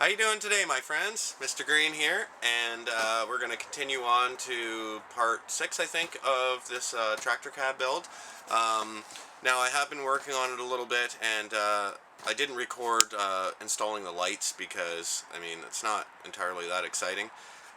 How you doing today, my friends? Mr. Green here, and we're going to continue on to part 6, I think, of this tractor cab build. Now, I have been working on it a little bit, and I didn't record installing the lights because, I mean, it's not entirely that exciting.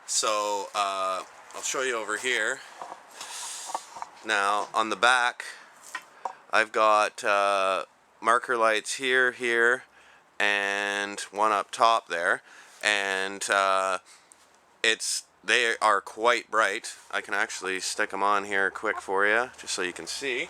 So, I'll show you over here. Now, on the back, I've got marker lights here, and one up top there, and they are quite bright. I can actually stick them on here quick for you, just so you can see.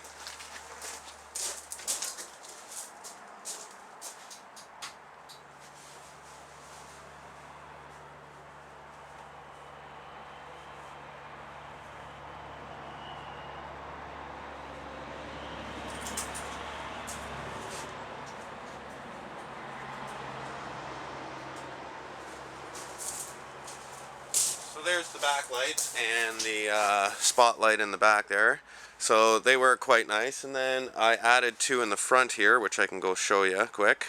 So there's the back lights and the spotlight in the back there. So they work quite nice, and then I added two in the front here, which I can go show you quick.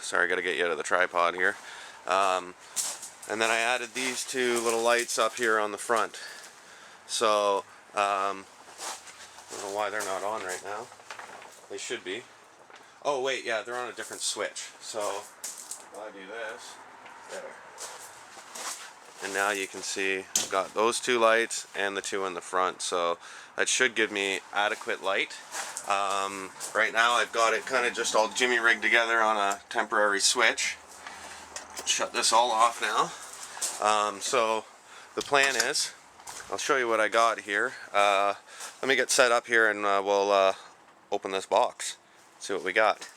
Sorry, I gotta get you out of the tripod here. And then I added these two little lights up here on the front. So, I don't know why they're not on right now. They should be. Oh wait, yeah, they're on a different switch. So, I do this. There. And now you can see I've got those two lights and the two in the front. So, that should give me adequate light. Right now I've got it kind of just all jimmy rigged together on a temporary switch. Shut this all off now. So the plan is, I'll show you what I got here. Let me get set up here and we'll open this box, see what we got.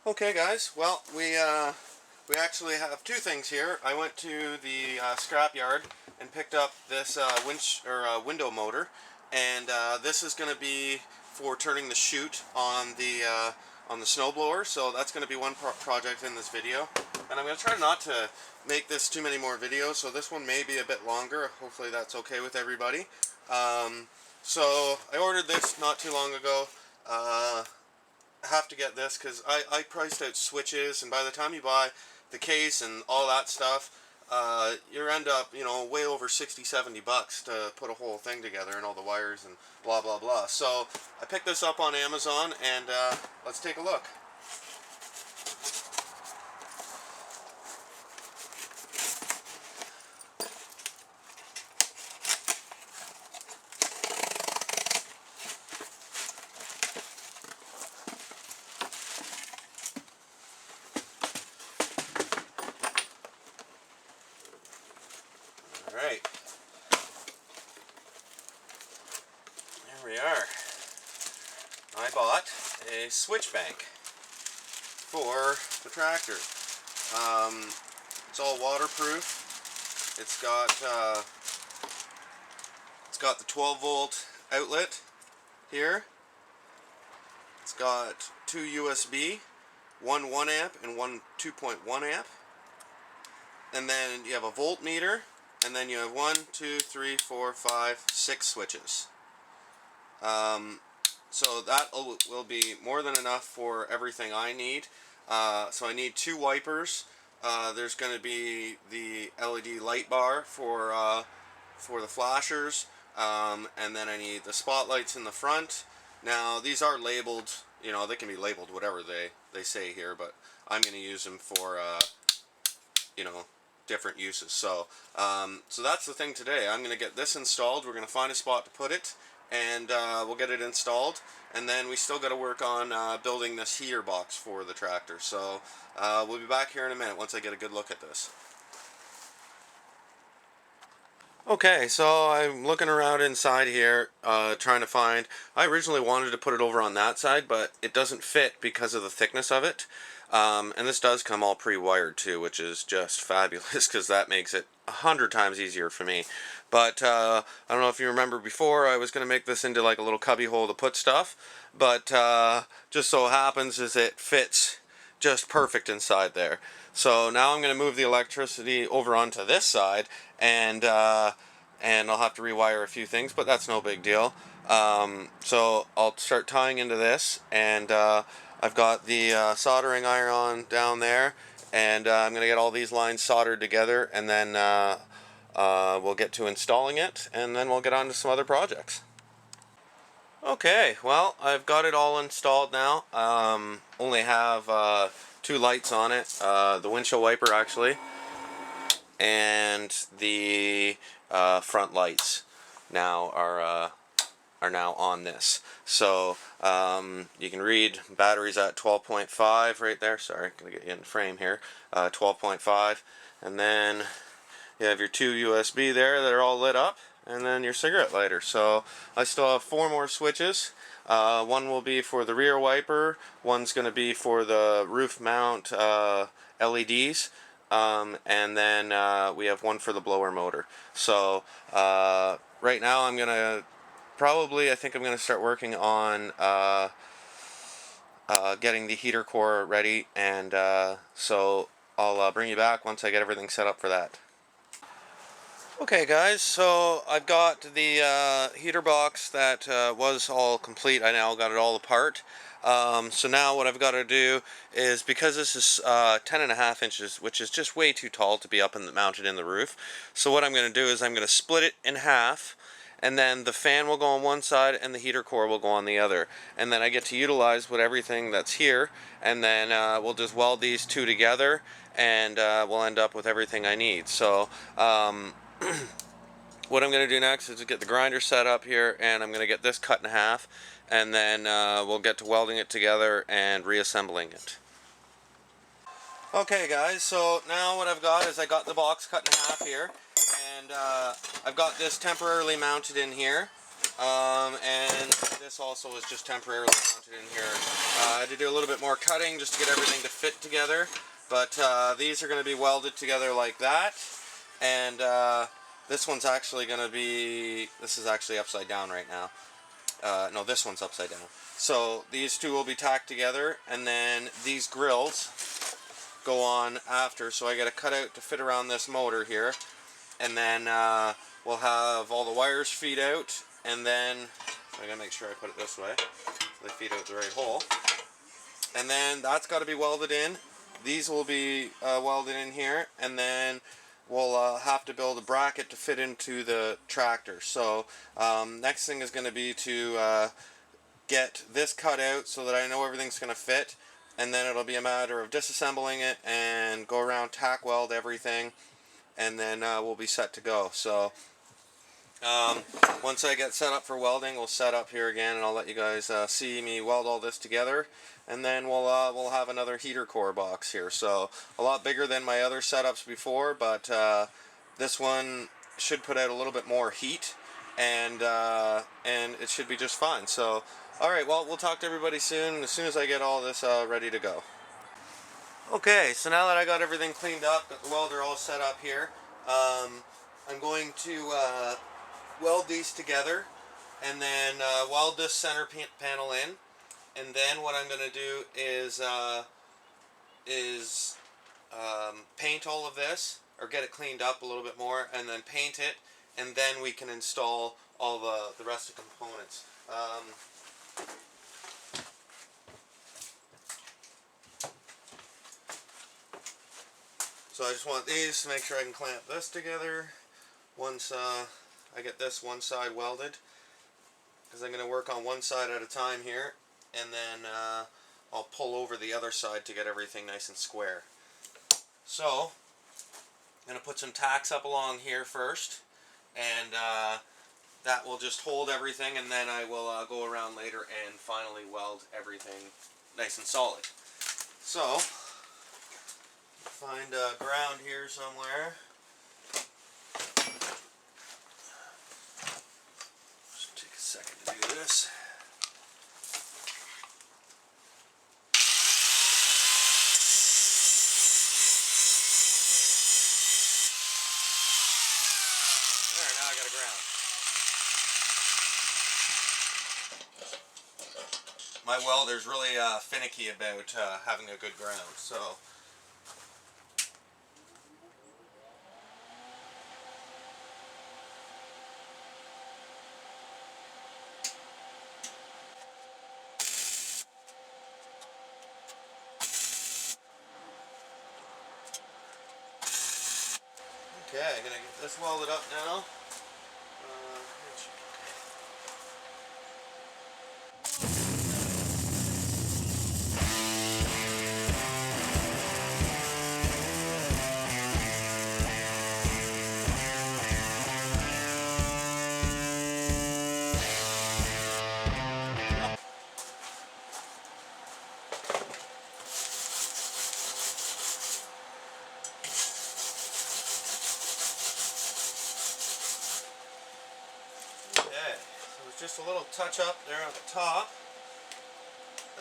Okay guys, well we actually have two things here. I went to the scrap yard and picked up this window motor, and this is going to be for turning the chute on the snowblower. So that's going to be one project in this video, and I'm going to try not to make this too many more videos, so this one may be a bit longer. Hopefully that's okay with everybody. So I ordered this not too long ago. Have to get this because I priced out switches, and by the time you buy the case and all that stuff, you end up, you know, way over 60-70 bucks to put a whole thing together and all the wires and blah blah blah. So I picked this up on Amazon, and let's take a look. Alright, there we are. I bought a switch bank for the tractor. It's all waterproof. It's got the 12-volt outlet here. It's got two USB, one 1 amp and one 2.1 amp. And then you have a voltmeter. And then you have 1, 2, 3, 4, 5, 6 switches. So that will be more than enough for everything I need. So I need two wipers. There's going to be the LED light bar for the flashers. And then I need the spotlights in the front. Now these are labeled, you know, they can be labeled whatever they say here, but I'm going to use them for, you know, different uses. So so that's the thing today. I'm going to get this installed. We're going to find a spot to put it, and we'll get it installed, and then we still got to work on building this heater box for the tractor. So we'll be back here in a minute once I get a good look at this. Okay, so I'm looking around inside here, trying to find, I originally wanted to put it over on that side, but it doesn't fit because of the thickness of it. And this does come all pre-wired too, which is just fabulous because that makes it 100 times easier for me. But I don't know if you remember before, I was going to make this into like a little cubby hole to put stuff, but just so happens is it fits just perfect inside there. So now I'm going to move the electricity over onto this side, and I'll have to rewire a few things, but that's no big deal. So I'll start tying into this, and I've got the soldering iron down there, and I'm going to get all these lines soldered together, and then we'll get to installing it, and then we'll get on to some other projects. Okay, well, I've got it all installed now. Only have two lights on it, the windshield wiper actually, and the front lights now are now on this. So you can read batteries at 12.5 right there. Sorry, gonna get you in frame here. 12.5, and then you have your two USB there that are all lit up, and then your cigarette lighter. So I still have four more switches. One will be for the rear wiper, one's going to be for the roof mount LEDs, and then we have one for the blower motor. So right now I'm going to I think I'm going to start working on getting the heater core ready, and so I'll bring you back once I get everything set up for that. Okay guys, so I've got the heater box that was all complete. I now got it all apart. So now what I've got to do is, because this is 10.5 inches, which is just way too tall to be up and mounted in the roof, so what I'm going to do is I'm going to split it in half, and then the fan will go on one side and the heater core will go on the other, and then I get to utilize everything that's here, and then we'll just weld these two together, and we'll end up with everything I need. So what I'm going to do next is to get the grinder set up here, and I'm going to get this cut in half, and then we'll get to welding it together and reassembling it. Okay guys, so now what I've got is I got the box cut in half here, and I've got this temporarily mounted in here, and this also is just temporarily mounted in here. I had to do a little bit more cutting just to get everything to fit together, but these are going to be welded together like that, and this one's actually going to be, this is actually upside down right now. No, this one's upside down. So these two will be tacked together, and then these grills go on after, so I got to cut out to fit around this motor here, and then we'll have all the wires feed out, and then I got to make sure I put it this way so they feed out the right hole, and then that's got to be welded in. These will be welded in here, and then we'll have to build a bracket to fit into the tractor. So next thing is going to be to get this cut out so that I know everything's going to fit, and then it'll be a matter of disassembling it and go around, tack weld everything, and then we'll be set to go. So once I get set up for welding, we'll set up here again, and I'll let you guys see me weld all this together, and then we'll have another heater core box here. So a lot bigger than my other setups before, but this one should put out a little bit more heat, and it should be just fine. So all right, well, we'll talk to everybody soon as I get all this ready to go. Okay, so now that I got everything cleaned up, got the welder all set up here, I'm going to weld these together, and then weld this center panel in, and then what I'm going to do is paint all of this, or get it cleaned up a little bit more, and then paint it, and then we can install all the rest of the components. So I just want these to make sure I can clamp this together once I get this one side welded, because I'm going to work on one side at a time here, and then I'll pull over the other side to get everything nice and square. So I'm going to put some tacks up along here first, and that will just hold everything, and then I will go around later and finally weld everything nice and solid. So find a ground here somewhere. Just take a second to do this. There, now I got a ground. My welder's really finicky about having a good ground, so Okay, I'm gonna get this welded up now. Okay, so it's just a little touch up there at the top,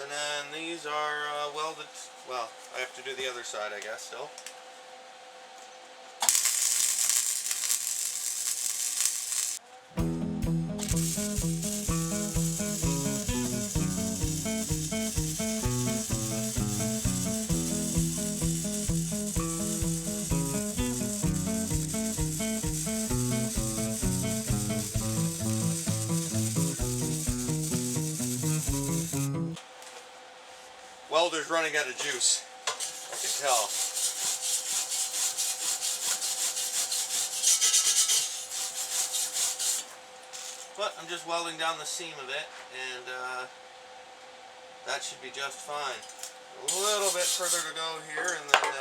and then these are welded. Well, I have to do the other side, I guess, still. Welder's running out of juice, I can tell. But I'm just welding down the seam of it, and that should be just fine. A little bit further to go here, and then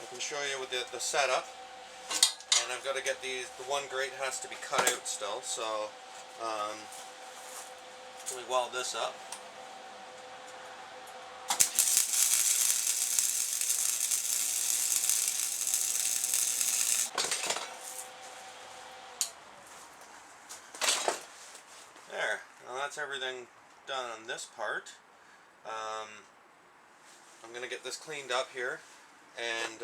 I can show you with the setup. And I've got to get these, the one grate has to be cut out still, so let me weld this up. There, now that's everything done on this part. I'm going to get this cleaned up here, and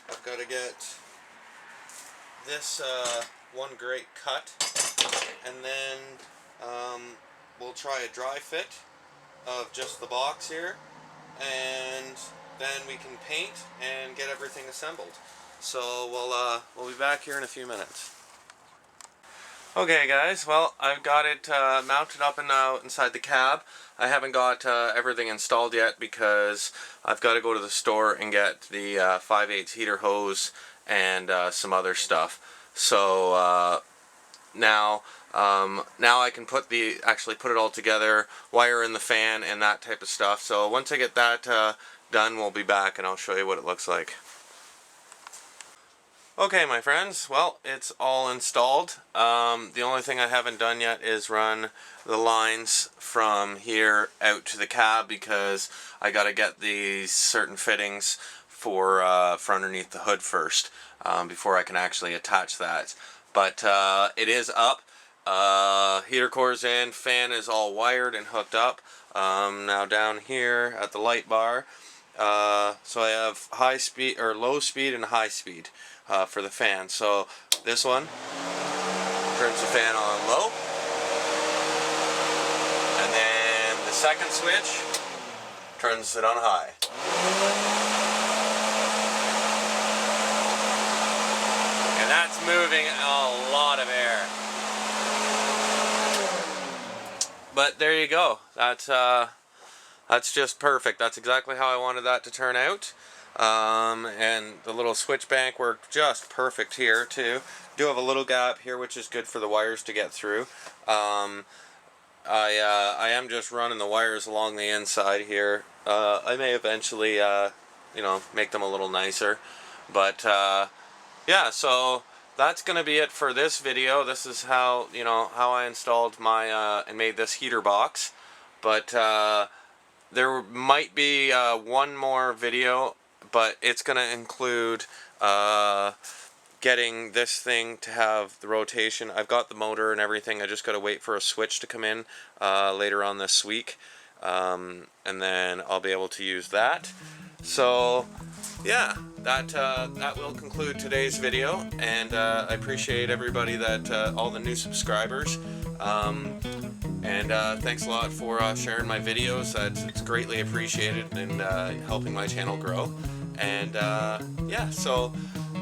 I've got to get this one grate cut, and then we'll try a dry fit of just the box here, and then we can paint and get everything assembled. So we'll be back here in a few minutes. Okay guys, well, I've got it mounted up and out inside the cab. I haven't got everything installed yet because I've got to go to the store and get the 5/8 heater hose and some other stuff. So now I can actually put it all together, wire in the fan and that type of stuff. So once I get that done, we'll be back and I'll show you what it looks like. Okay my friends, well, it's all installed. The only thing I haven't done yet is run the lines from here out to the cab because I gotta get these certain fittings for underneath the hood first before I can actually attach that. But it is up. Heater core's in, fan is all wired and hooked up. Now down here at the light bar, so I have high speed or low speed and high speed for the fan. So this one turns the fan on low, and then the second switch turns it on high. And that's moving a lot of air. But there you go. That's just perfect. That's exactly how I wanted that to turn out. And the little switch bank worked just perfect here too. Do have a little gap here, which is good for the wires to get through. I am just running the wires along the inside here. I may eventually, you know, make them a little nicer. But yeah, so that's gonna be it for this video. This is how, you know, how I installed my and made this heater box. But there might be one more video, but it's going to include getting this thing to have the rotation. I've got the motor and everything. I just got to wait for a switch to come in later on this week, and then I'll be able to use that. So yeah, that will conclude today's video, and I appreciate everybody all the new subscribers. And thanks a lot for sharing my videos. It's greatly appreciated in helping my channel grow. And yeah, so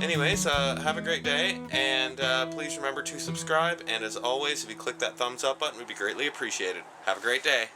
anyways, have a great day, and please remember to subscribe. And as always, if you click that thumbs up button, it would be greatly appreciated. Have a great day.